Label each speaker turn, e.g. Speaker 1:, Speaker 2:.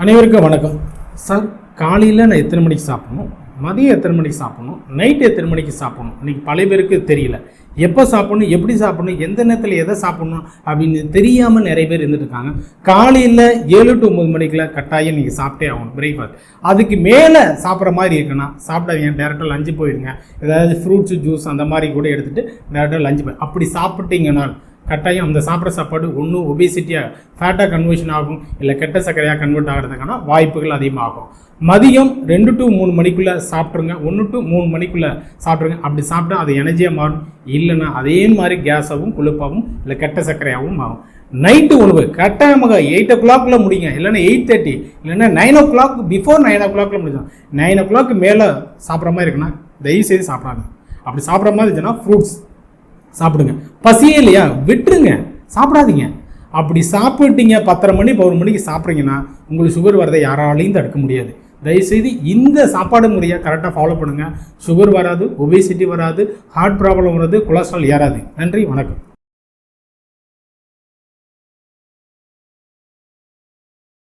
Speaker 1: அனைவருக்கும் வணக்கம் சார். காலையில் நான் எத்தனை மணிக்கு சாப்பிடணும், மதியம் எத்தனை மணிக்கு சாப்பிடணும், நைட்டு எத்தனை மணிக்கு சாப்பிடணும், இன்றைக்கி பல பேருக்கு தெரியல. எப்போ சாப்பிடணும், எப்படி சாப்பிடணும், எந்த நேரத்தில் எதை சாப்பிடணும் அப்படின்னு தெரியாமல் நிறைய பேர் இருந்துட்டு இருக்காங்க. காலையில் 7 to 9 மணிக்குள்ள கட்டாயம் நீங்கள் சாப்பிட்டே ஆகணும் பிரேக்ஃபாஸ்ட். அதுக்கு மேலே சாப்பிட்ற மாதிரி இருக்குன்னா சாப்பிடாதீங்க, டேரெக்டாக லஞ்சு போயிடுங்க. ஏதாவது ஃப்ரூட்ஸு ஜூஸ் அந்த மாதிரி கூட எடுத்துகிட்டு டேரெக்டாக லஞ்சு போய் அப்படி சாப்பிட்டீங்கன்னா கட்டாயம் அந்த சாப்பிட்ற சாப்பாடு ஒன்றும் ஒபேசிட்டியாக ஃபேட்டாக கன்வர்ஷன் ஆகும், இல்லை கெட்ட சர்க்கரையாக கன்வெர்ட் ஆகிறதுக்கான வாய்ப்புகள் அதிகமாகும். மதியம் 2 to 3 மணிக்குள்ளே சாப்பிட்ருங்க, 1 to 3 மணிக்குள்ளே சாப்பிட்ருங்க. அப்படி சாப்பிட்டா அது எனர்ஜியாக மாறும், இல்லைன்னா அதே மாதிரி கேஸாகவும் கொழுப்பாகவும் இல்லை கெட்ட சர்க்கரையாகவும் ஆகும். நைட்டு உணவு கட்டாயமாக 8 o'clock முடியுங்க, இல்லைன்னா 8:30, இல்லைன்னா 9 o'clock, பிஃபோர் 9 o'clock முடிஞ்சோம். 9 o'clock மேலே சாப்பிட்ற மாதிரி இருக்குன்னா தயவுசெய்து சாப்பிடாங்க. அப்படி சாப்பிட்ற மாதிரி இருந்துச்சுன்னா ஃப்ரூட்ஸ் சாப்பிடுங்க. பசியே இல்லையா விட்டுருங்க, சாப்பிடாதீங்க. அப்படி சாப்பிட்டீங்க 10:30 மணி 11 மணிக்கு சாப்பிட்றீங்கன்னா உங்களுக்கு சுகர் வரதை யாராலையும் தடுக்க முடியாது. தயவுசெய்து இந்த சாப்பாடு முறையை கரெக்டாக ஃபாலோ பண்ணுங்கள். சுகர் வராது, ஒபேசிட்டி வராது, ஹார்ட் ப்ராப்ளம் வராது, கொலஸ்ட்ரால் ஏறாது. நன்றி, வணக்கம்.